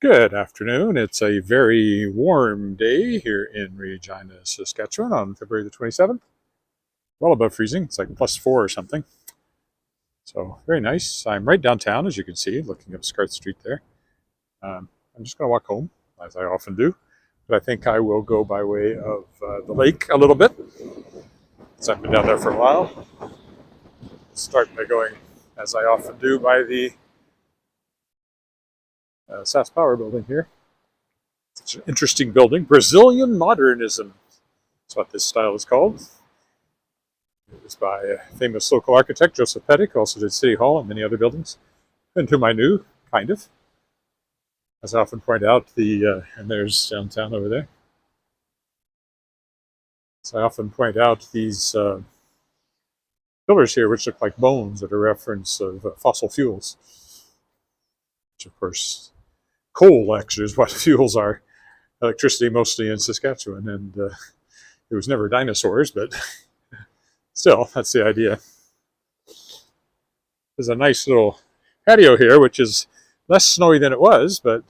Good afternoon. It's a very warm day here in Regina, Saskatchewan on February the 27th. Well above freezing. It's like +4 or something. So very nice. I'm right downtown, as you can see, looking up Scarth Street there. I'm just going to walk home, as I often do. But I think I will go by way of the lake a little bit, since I've been down there for a while. Start by going, as I often do, by the SAS Power building here. It's an interesting building. Brazilian modernism. That's what this style is called. It was by a famous local architect, Joseph Pettit, who also did City Hall and many other buildings, and whom I knew, kind of. As I often point out, and there's downtown over there. So I often point out these pillars here, which look like bones, that are a reference of fossil fuels. Which, of course, coal actually is what fuels are. Electricity mostly in Saskatchewan, and it was never dinosaurs, but still, that's the idea. There's a nice little patio here, which is less snowy than it was, but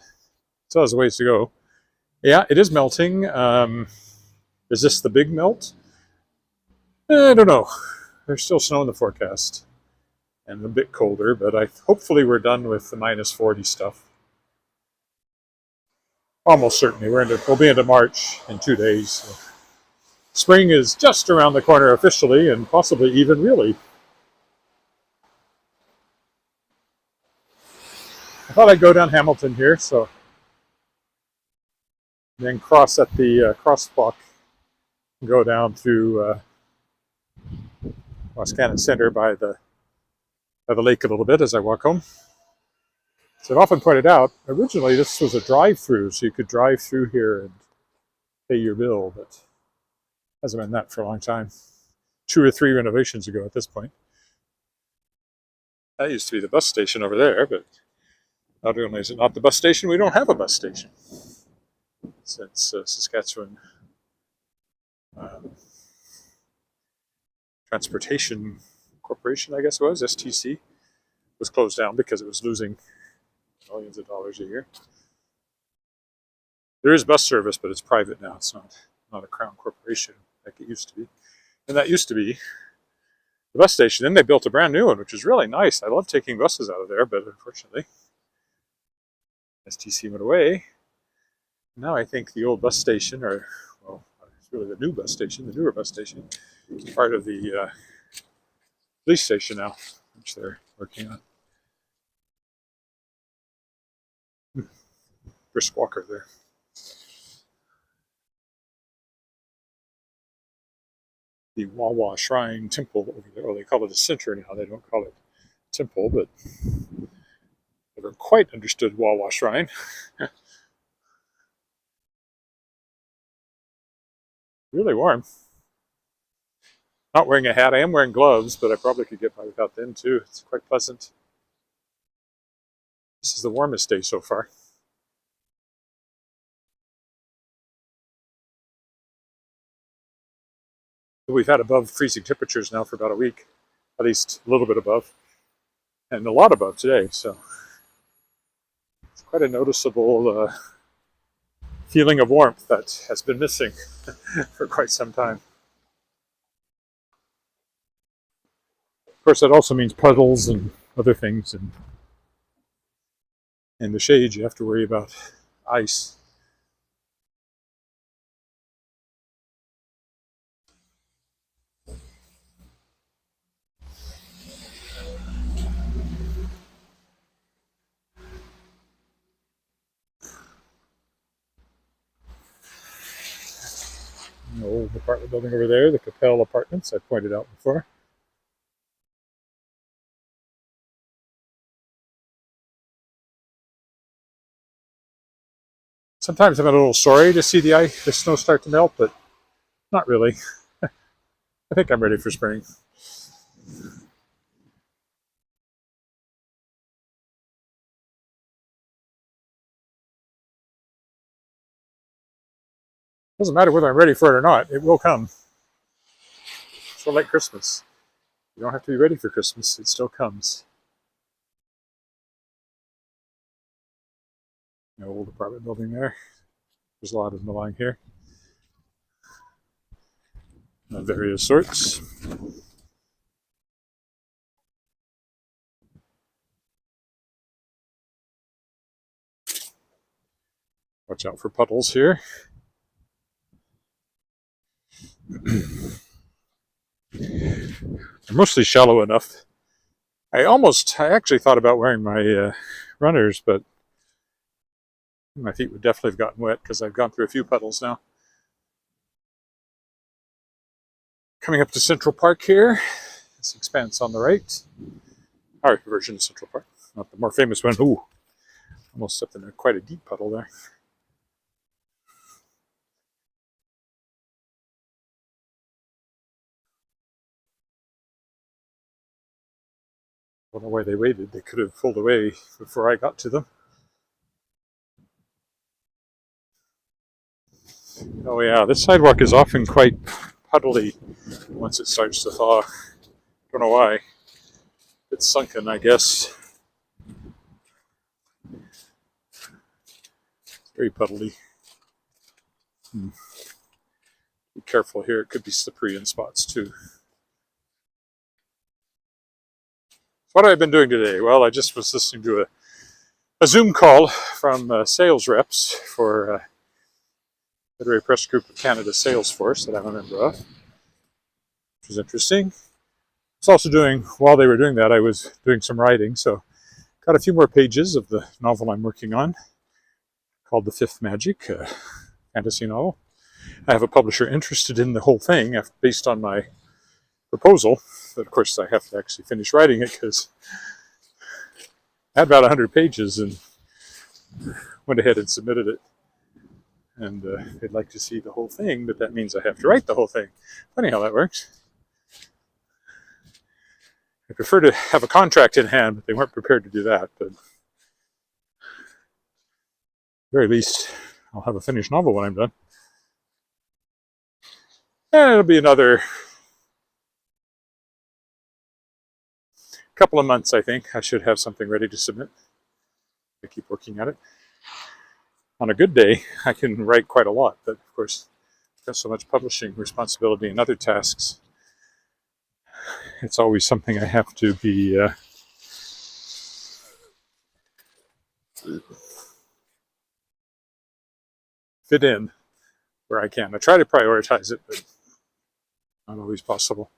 still has a ways to go. Yeah, it is melting. Is this the big melt? I don't know. There's still snow in the forecast, and a bit colder, but hopefully we're done with the -40 stuff. Almost certainly. We'll be into March in 2 days. So spring is just around the corner officially, and possibly even really. I thought I'd go down Hamilton here, so then cross at the crosswalk and go down through Wascana Center by the lake a little bit as I walk home. So I've often pointed out, originally this was a drive-through, so you could drive through here and pay your bill, but hasn't been that for a long time. 2 or 3 renovations ago at this point. That used to be the bus station over there, but not only is it not the bus station, we don't have a bus station. Since Saskatchewan Transportation Corporation, I guess it was, STC, was closed down because it was losing millions of dollars a year. There is bus service, but it's private now. It's not a crown corporation like it used to be. And that used to be the bus station. Then they built a brand new one, which is really nice. I love taking buses out of there, but unfortunately, STC went away. Now I think the old bus station, or, well, it's really the new bus station, the newer bus station, is part of the police station now, which they're working on. Brisk walker there. The Wawa Shrine Temple over there, or they call it a center now, they don't call it temple, but never quite understood Wawa Shrine. Really warm. Not wearing a hat. I am wearing gloves, but I probably could get by without them too. It's quite pleasant. This is the warmest day so far. We've had above freezing temperatures now for about a week, at least a little bit above, and a lot above today. So it's quite a noticeable feeling of warmth that has been missing for quite some time. Of course, that also means puddles and other things, and in the shade you have to worry about ice. The old apartment building over there, the Capel Apartments, I pointed out before. Sometimes I'm a little sorry to see the snow start to melt, but not really. I think I'm ready for spring. Doesn't matter whether I'm ready for it or not, it will come. It's sort of like Christmas. You don't have to be ready for Christmas, it still comes. The old apartment building there. There's a lot of them along here. Of various sorts. Watch out for puddles here. They're mostly shallow enough. I actually thought about wearing my runners, but my feet would definitely have gotten wet because I've gone through a few puddles now. Coming up to Central Park here. This expanse on the right. Our version of Central Park, not the more famous one. Ooh, almost stepped in quite a deep puddle there. I don't know why they waited. They could have pulled away before I got to them. Oh yeah, this sidewalk is often quite puddly once it starts to thaw. Don't know why. It's sunken, I guess. It's very puddly. Be careful here. It could be slippery in spots too. What have I been doing today? Well, I just was listening to a Zoom call from sales reps for Federated Press Group of Canada Sales Force that I'm a member of, which was interesting. I was also doing, while they were doing that, I was doing some writing, so got a few more pages of the novel I'm working on, called The Fifth Magic, a fantasy novel. I have a publisher interested in the whole thing based on my proposal, but of course I have to actually finish writing it because I had about 100 pages and went ahead and submitted it. And they'd like to see the whole thing, but that means I have to write the whole thing. Funny how that works. I prefer to have a contract in hand, but they weren't prepared to do that. But at the very least, I'll have a finished novel when I'm done. And it'll be another couple of months, I think. I should have something ready to submit. I keep working at it. On a good day, I can write quite a lot, but of course, I've got so much publishing responsibility and other tasks. It's always something I have to be fit in where I can. I try to prioritize it, but not always possible.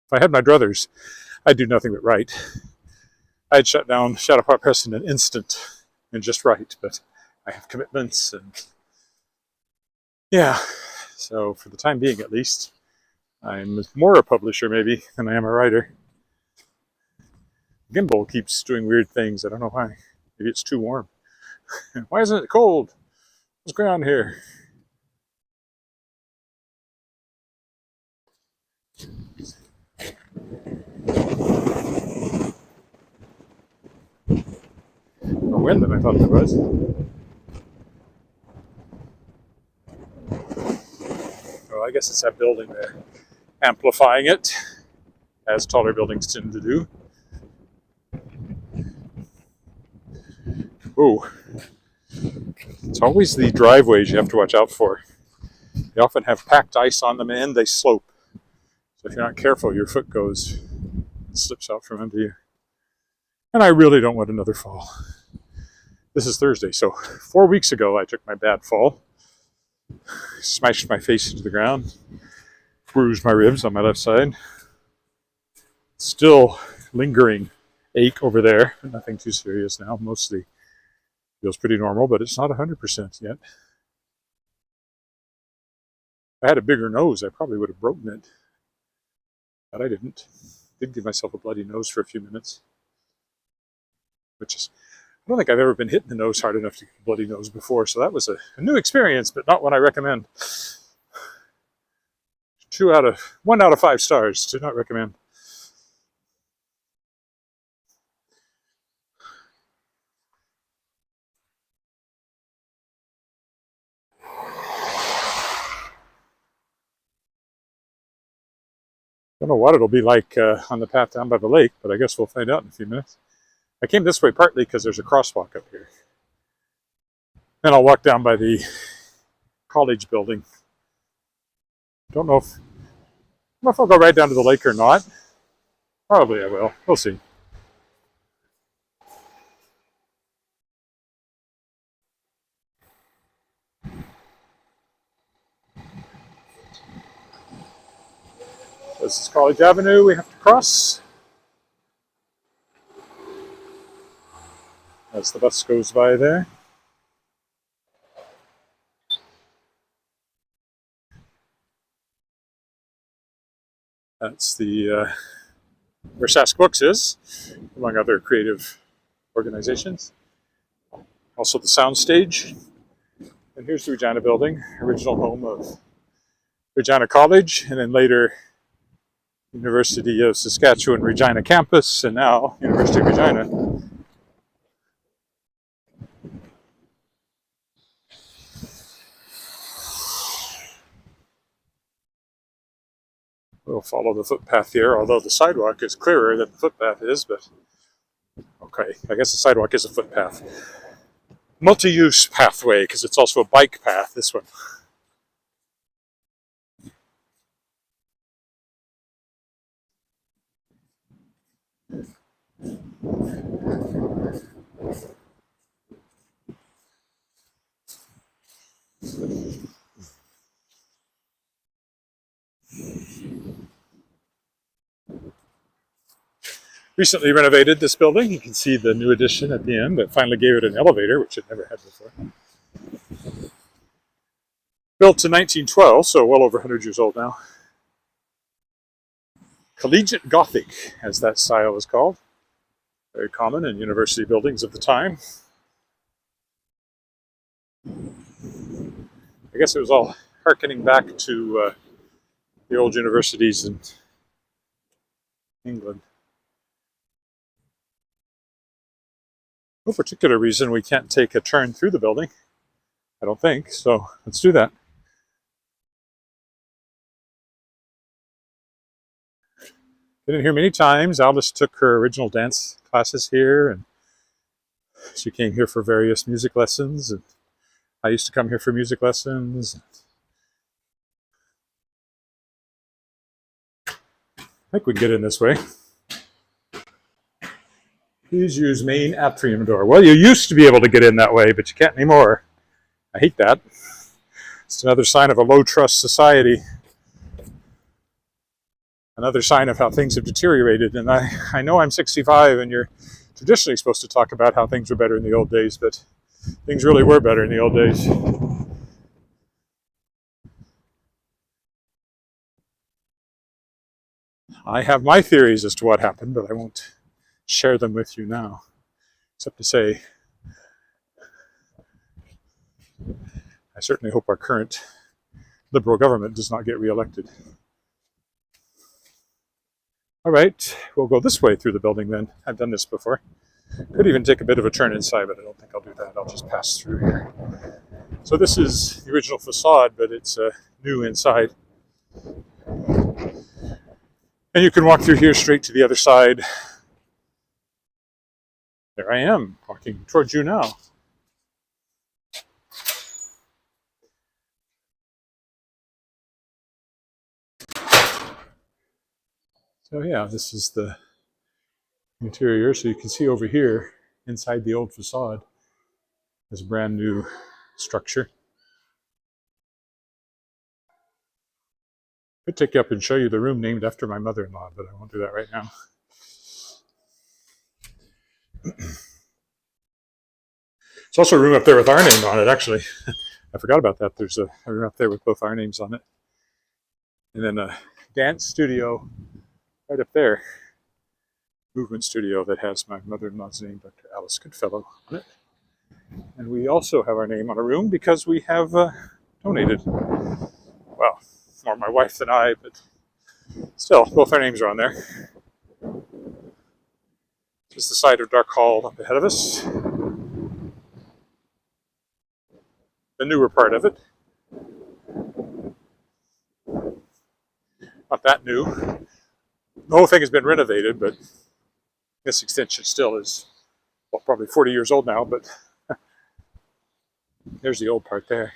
If I had my druthers, I'd do nothing but write. I'd shut down Shadow Pot Press in an instant and just write, but I have commitments and yeah. So for the time being, at least, I'm more a publisher maybe than I am a writer. Gimbal keeps doing weird things. I don't know why. Maybe it's too warm. Why isn't it cold? What's going on here? More wind than I thought there was. Well, I guess it's that building there, amplifying it, as taller buildings tend to do. Ooh. It's always the driveways you have to watch out for. They often have packed ice on them and they slope. So if you're not careful, your foot goes and slips out from under you. And I really don't want another fall. This is Thursday, so 4 weeks ago I took my bad fall. Smashed my face into the ground. Bruised my ribs on my left side. Still lingering ache over there. Nothing too serious now. Mostly feels pretty normal, but it's not 100% yet. If I had a bigger nose, I probably would have broken it. But I didn't. Did give myself a bloody nose for a few minutes. Which is, I don't think I've ever been hit in the nose hard enough to get a bloody nose before, so that was a new experience, but not one I recommend. 1 out of 5 stars. Do not recommend. Don't know what it'll be like on the path down by the lake, but I guess we'll find out in a few minutes. I came this way partly because there's a crosswalk up here. Then I'll walk down by the college building. Don't know if I'll go right down to the lake or not. Probably I will. We'll see. This is College Avenue we have to cross as the bus goes by there. That's the where Sask Books is, among other creative organizations. Also the soundstage. And here's the Regina building, original home of Regina College, and then later University of Saskatchewan Regina campus, and now University of Regina. We'll follow the footpath here, although the sidewalk is clearer than the footpath is, but okay, I guess the sidewalk is a footpath. Multi-use pathway, because it's also a bike path, this one. Recently renovated this building. You can see the new addition at the end that finally gave it an elevator, which it never had before. Built in 1912, so well over 100 years old now. Collegiate Gothic, as that style is called. Very common in university buildings of the time. I guess it was all harkening back to the old universities in England. No particular reason we can't take a turn through the building, I don't think, so let's do that. Been in here many times. Alice took her original dance classes here, and she came here for various music lessons, and I used to come here for music lessons. I think we can get in this way. Please use main atrium door. Well, you used to be able to get in that way, but you can't anymore. I hate that. It's another sign of a low trust society. Another sign of how things have deteriorated. And I know I'm 65 and you're traditionally supposed to talk about how things were better in the old days, but things really were better in the old days. I have my theories as to what happened, but I won't share them with you now, except to say I certainly hope our current Liberal government does not get reelected. All right, we'll go this way through the building then. I've done this before. Could even take a bit of a turn inside, but I don't think I'll do that. I'll just pass through here. So this is the original facade, but it's new inside. And you can walk through here straight to the other side. There I am, walking towards you now. So yeah, this is the interior. So you can see over here, inside the old facade, there's a brand new structure. Could take you up and show you the room named after my mother-in-law, but I won't do that right now. There's also a room up there with our name on it, actually. I forgot about that. There's a room up there with both our names on it. And then a dance studio right up there. Movement studio that has my mother-in-law's name, Dr. Alice Goodfellow, on it. And we also have our name on a room because we have donated. Well, more my wife than I, but still, both our names are on there. Just the side of Dark Hall up ahead of us. The newer part of it. Not that new. The whole thing has been renovated, but this extension still is, well, probably 40 years old now, but There's the old part there.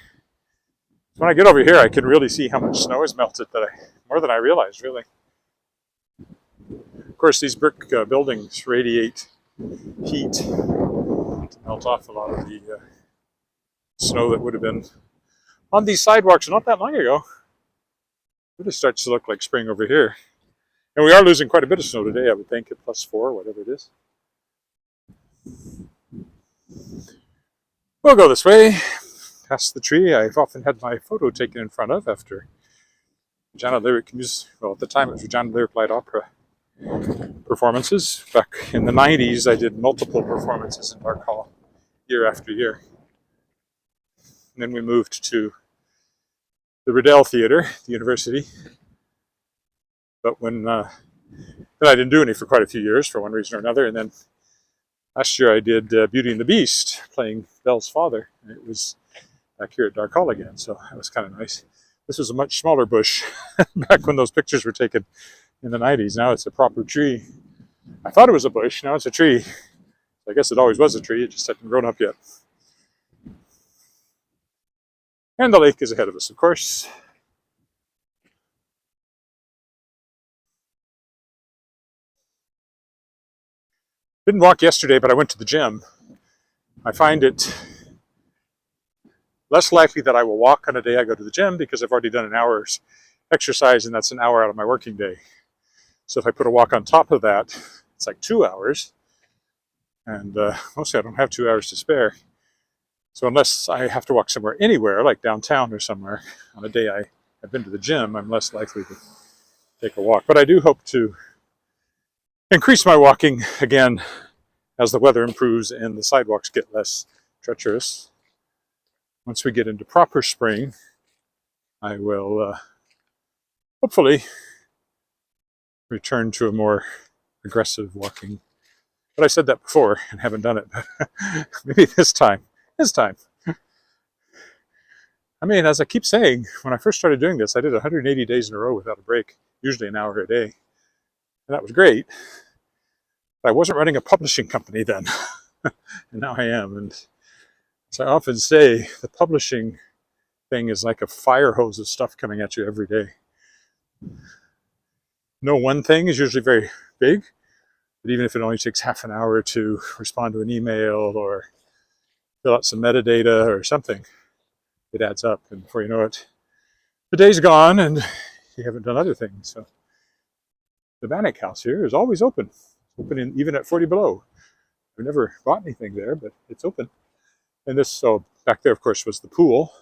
When I get over here, I can really see how much snow has melted, more than I realized, really. Of course, these brick buildings radiate heat to melt off a lot of the snow that would have been on these sidewalks not that long ago. It really starts to look like spring over here. And we are losing quite a bit of snow today, I would think, at +4, whatever it is. We'll go this way, past the tree I've often had my photo taken in front of after Regina Lyric Music. Well, at the time it was Regina Lyric Light Opera performances. Back in the 90s, I did multiple performances in Dark Hall year after year. And then we moved to the Riddell Theatre, the university. But then I didn't do any for quite a few years for one reason or another. And then last year I did Beauty and the Beast, playing Belle's father. And it was back here at Dark Hall again, so that was kind of nice. This was a much smaller bush back when those pictures were taken in the 90s. Now it's a proper tree. I thought it was a bush, now it's a tree. I guess it always was a tree, it just hadn't grown up yet. And the lake is ahead of us, of course. Didn't walk yesterday, but I went to the gym. I find it less likely that I will walk on a day I go to the gym because I've already done an hour's exercise, and that's an hour out of my working day. So if I put a walk on top of that, it's like 2 hours. And mostly I don't have 2 hours to spare. So unless I have to walk somewhere anywhere, like downtown or somewhere, on a day I have been to the gym, I'm less likely to take a walk. But I do hope to increase my walking again as the weather improves and the sidewalks get less treacherous. Once we get into proper spring, I will hopefully return to a more aggressive walking. But I said that before and haven't done it. Maybe this time. I mean, as I keep saying, when I first started doing this, I did 180 days in a row without a break, usually an hour a day. And that was great. But I wasn't running a publishing company then. And now I am. And as I often say, the publishing thing is like a fire hose of stuff coming at you every day. No one thing is usually very big, but even if it only takes half an hour to respond to an email or fill out some metadata or something, it adds up. And before you know it, the day's gone and you haven't done other things. So the Bannock House here is always open. Open even at 40 below. I've never bought anything there, but it's open. And this, so back there, of course, was the pool.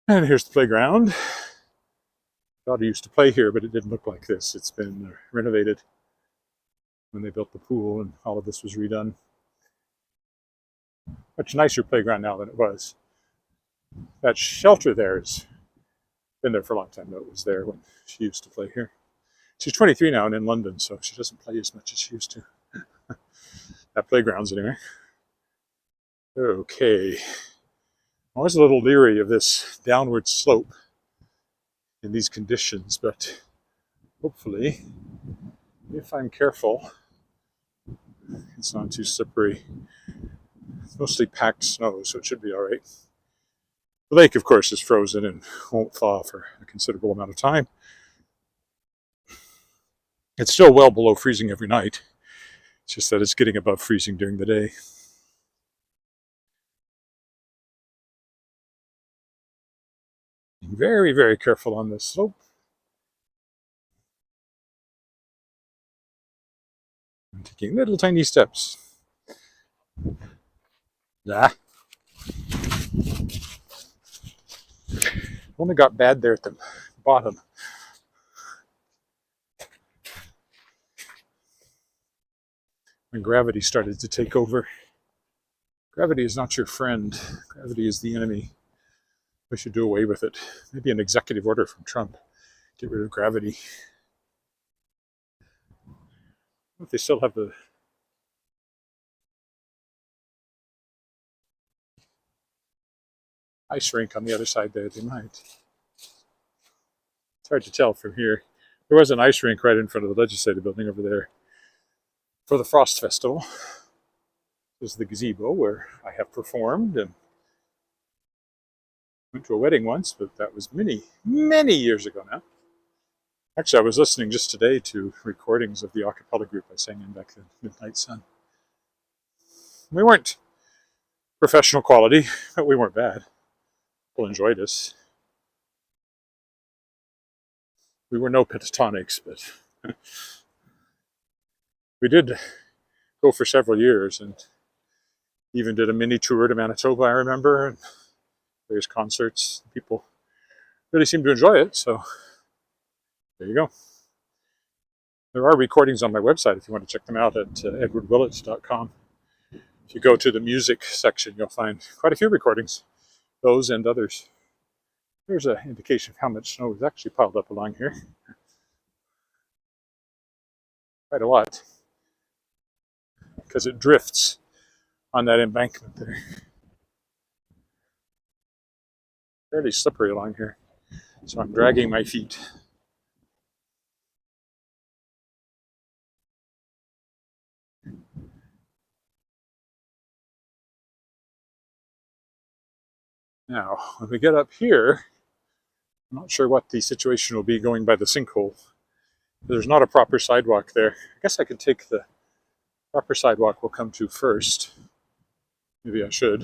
And here's the playground. Daughter used to play here, but it didn't look like this. It's been renovated when they built the pool, and all of this was redone. Much nicer playground now than it was. That shelter there has been there for a long time, though. It was there when she used to play here. She's 23 now and in London, so she doesn't play as much as she used to. At playgrounds, anyway. Okay. I'm always a little leery of this downward slope in these conditions, but hopefully, if I'm careful, it's not too slippery. It's mostly packed snow, so it should be all right. The lake, of course, is frozen and won't thaw for a considerable amount of time. It's still well below freezing every night. It's just that it's getting above freezing during the day. Being very, very careful on this slope. I'm taking little tiny steps. Only got bad there at the bottom. When gravity started to take over. Gravity is not your friend. Gravity is the enemy. We should do away with it. Maybe an executive order from Trump. Get rid of gravity. If they still have the ice rink on the other side there, they might. It's hard to tell from here. There was an ice rink right in front of the legislative building over there for the Frost Festival. This is the gazebo where I have performed, and Went to a wedding once, but that was many, many years ago now. Actually, I was listening just today to recordings of the a cappella group I sang in back in Midnight Sun. We weren't professional quality, but we weren't bad. People enjoyed us. We were no pentatonics, but we did go for several years and even did a mini tour to Manitoba, I remember, and various concerts. People really seemed to enjoy it, so there you go. There are recordings on my website if you want to check them out at edwardwillett.com. If you go to the music section, you'll find quite a few recordings, those and others. There's an indication of how much snow is actually piled up along here. Quite a lot, because it drifts on that embankment there. Fairly slippery along here, so I'm dragging my feet. Now, when we get up here, I'm not sure what the situation will be going by the sinkhole. There's not a proper sidewalk there. I guess I could take the proper sidewalk we'll come to first. Maybe I should.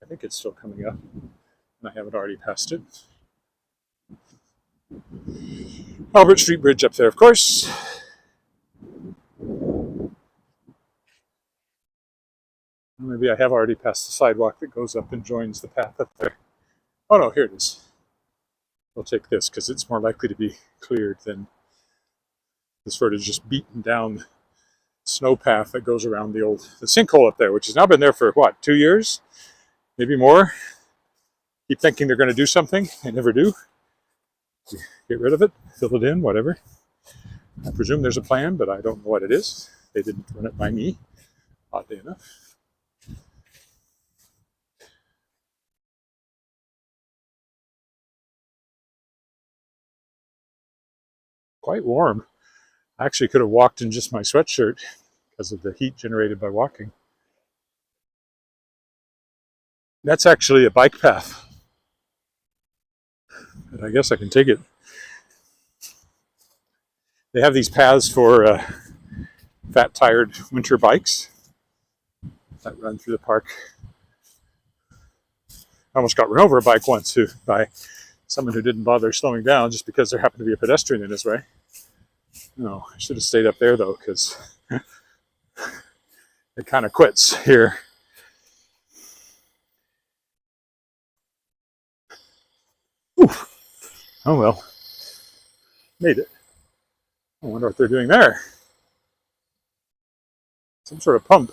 I think it's still coming up, and I haven't already passed it. Albert Street Bridge up there, of course. Maybe I have already passed the sidewalk that goes up and joins the path up there. Oh no, here it is. We'll take this because it's more likely to be cleared than the sort of just beaten down snow path that goes around the sinkhole up there, which has now been there for what, 2 years? Maybe more. Keep thinking they're going to do something. They never do. Get rid of it, fill it in, whatever. I presume there's a plan, but I don't know what it is. They didn't run it by me, oddly enough. Quite warm. I actually could have walked in just my sweatshirt because of the heat generated by walking. That's actually a bike path. But I guess I can take it. They have these paths for fat-tired winter bikes that run through the park. I almost got run over a bike once by someone who didn't bother slowing down just because there happened to be a pedestrian in his way. No, I should have stayed up there though, because it kind of quits here. Oof. Oh well, made it. I wonder what they're doing there. Some sort of pump.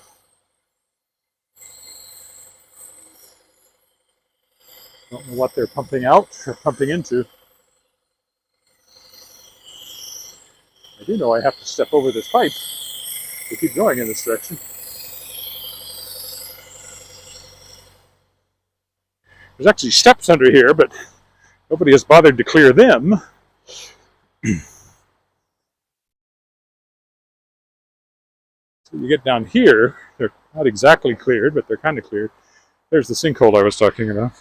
Don't know what they're pumping out or pumping into. I do know I have to step over this pipe to keep going in this direction. There's actually steps under here, but nobody has bothered to clear them. So you get down here, they're not exactly cleared, but they're kind of cleared. There's the sinkhole I was talking about.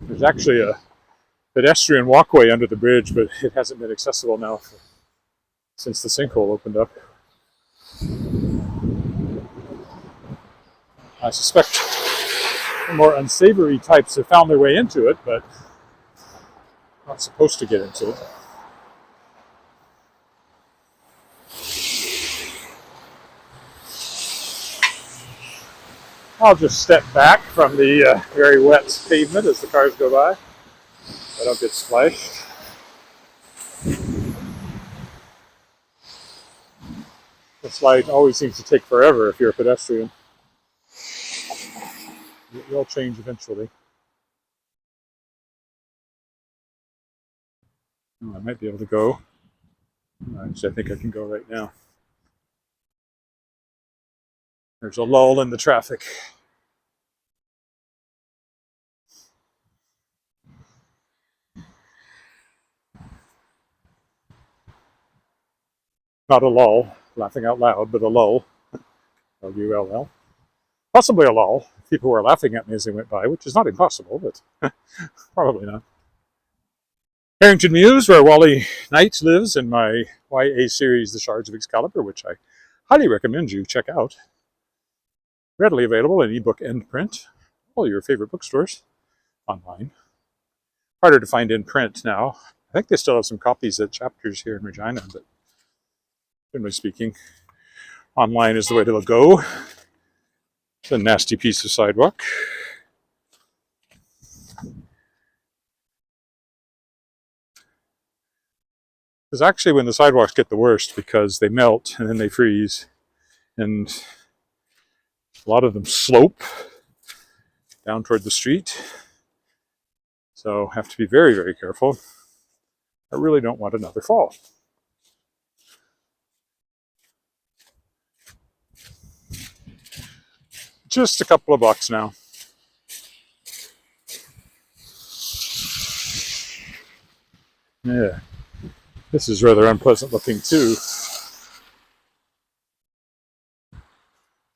There's actually a pedestrian walkway under the bridge, but it hasn't been accessible now since the sinkhole opened up. I suspect the more unsavory types have found their way into it, but not supposed to get into it. I'll just step back from the very wet pavement as the cars go by. I don't get splashed. This light always seems to take forever if you're a pedestrian. It will change eventually. Oh, I might be able to go. Actually, I think I can go right now. There's a lull in the traffic. Not a lull, laughing out loud, but a lull. L-U-L-L. Possibly a lull. People were laughing at me as they went by, which is not impossible, but probably not. Harrington Mews, where Wally Knight lives, in my YA series, The Shards of Excalibur, which I highly recommend you check out. Readily available in ebook and print. All your favorite bookstores online. Harder to find in print now. I think they still have some copies at Chapters here in Regina, but generally speaking, online is the way to go. It's a nasty piece of sidewalk. It's actually when the sidewalks get the worst because they melt and then they freeze, and a lot of them slope down toward the street. So have to be very, very careful. I really don't want another fall. Just a couple of blocks now. Yeah, this is rather unpleasant looking too.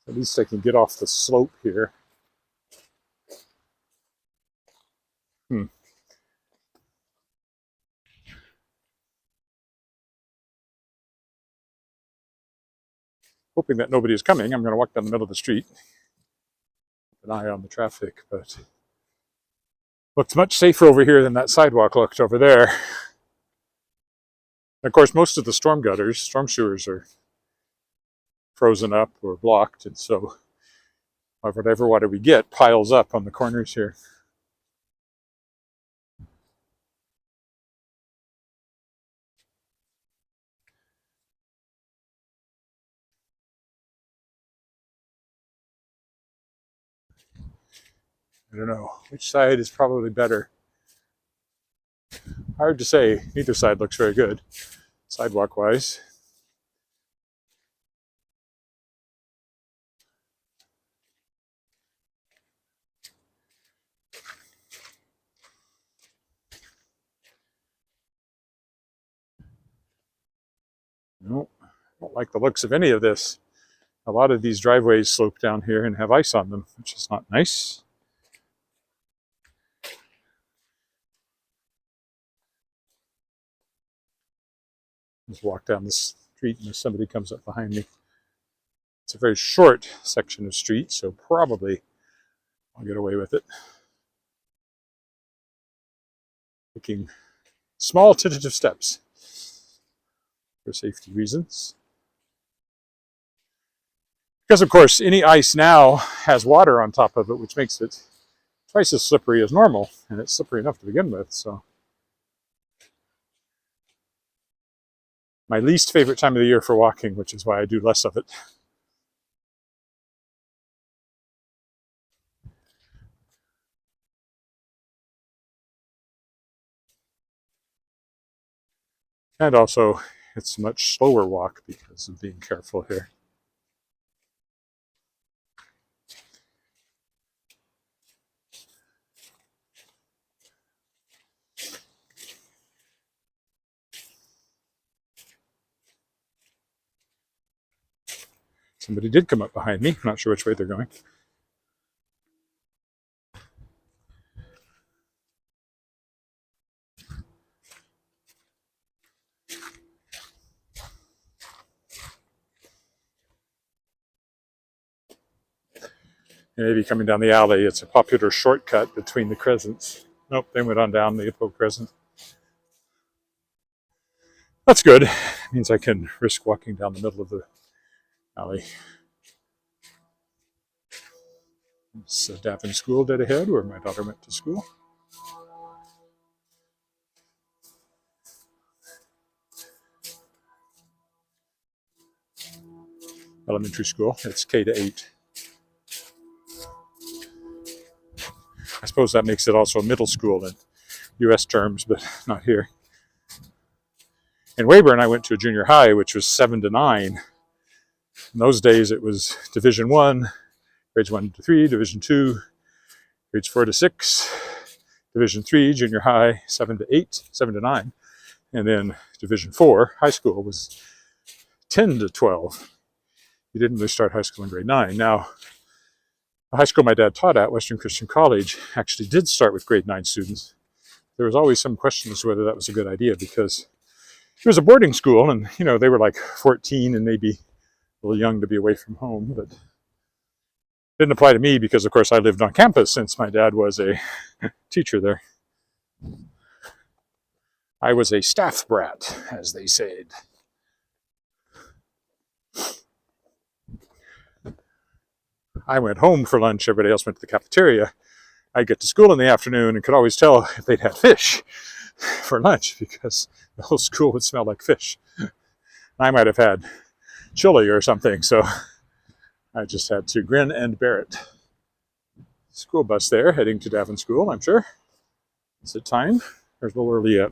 At least I can get off the slope here. Hoping that nobody is coming, I'm going to walk down the middle of the street. Keep an eye on the traffic, but looks much safer over here than that sidewalk looked over there. And of course, most of the storm gutters, storm sewers, are frozen up or blocked, and so whatever water we get piles up on the corners here. I don't know which side is probably better. Hard to say. Neither side looks very good, sidewalk wise. Nope, I don't like the looks of any of this. A lot of these driveways slope down here and have ice on them, which is not nice. Just walk down the street and somebody comes up behind me. It's a very short section of street, so probably I'll get away with it. Taking small tentative steps for safety reasons. Because of course, any ice now has water on top of it, which makes it twice as slippery as normal, and it's slippery enough to begin with, so. My least favorite time of the year for walking, which is why I do less of it. And also, it's a much slower walk because of being careful here. Somebody did come up behind me. I'm not sure which way they're going. Maybe coming down the alley. It's a popular shortcut between the crescents. Nope, they went on down the Hippo Crescent. That's good. It means I can risk walking down the middle of the alley. It's a Daphne School dead ahead, where my daughter went to school. Elementary school. It's K to 8. I suppose that makes it also a middle school in U.S. terms, but not here. In Weyburn, I went to a junior high, which was 7 to 9. In those days, it was Division 1, grades 1 to 3, Division 2, grades 4 to 6, Division 3, junior high, 7 to 8, 7 to 9. And then Division 4, high school, was 10 to 12. You didn't really start high school in grade 9. Now, The high school my dad taught at, Western Christian College, actually did start with grade 9 students. There was always some question as to whether that was a good idea because it was a boarding school and, they were like 14 and maybe a little young to be away from home, but it didn't apply to me because, of course, I lived on campus since my dad was a teacher there. I was a staff brat, as they said. I went home for lunch. Everybody else went to the cafeteria. I'd get to school in the afternoon and could always tell if they'd had fish for lunch because the whole school would smell like fish. I might have had chili or something, so I just had to grin and bear it. School bus there, heading to Davin School, I'm sure. Is it time? Or is it a little early yet?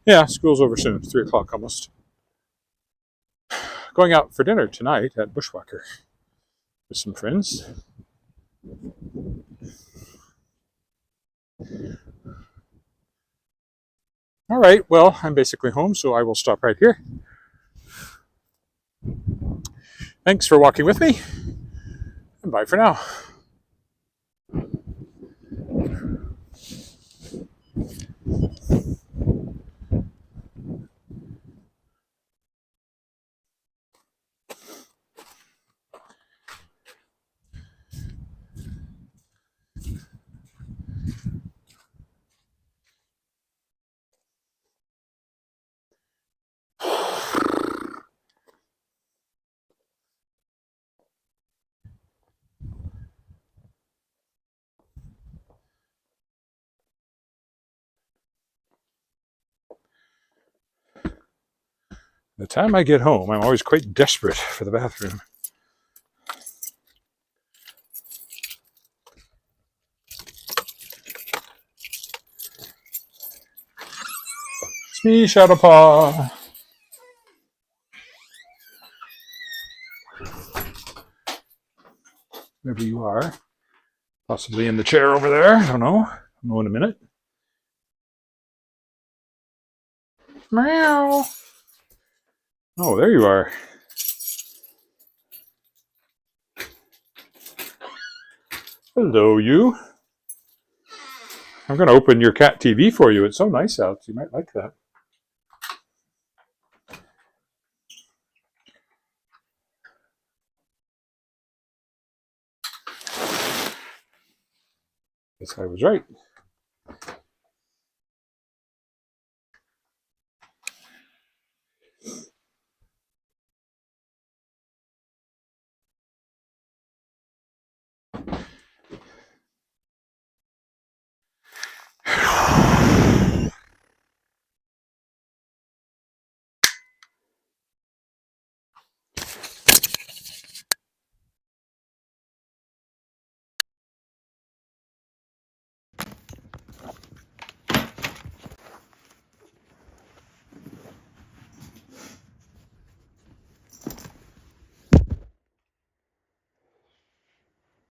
Yeah, school's over soon. It's 3 o'clock almost. Going out for dinner tonight at Bushwhacker with some friends. All right, well, I'm basically home, so I will stop right here. Thanks for walking with me, and bye for now. The time I get home, I'm always quite desperate for the bathroom. It's me, Shadowpaw. Wherever you are. Possibly in the chair over there. I don't know. I'll know in a minute. Meow. Oh, there you are. Hello, you. I'm going to open your cat TV for you. It's so nice out. You might like that. Guess I was right.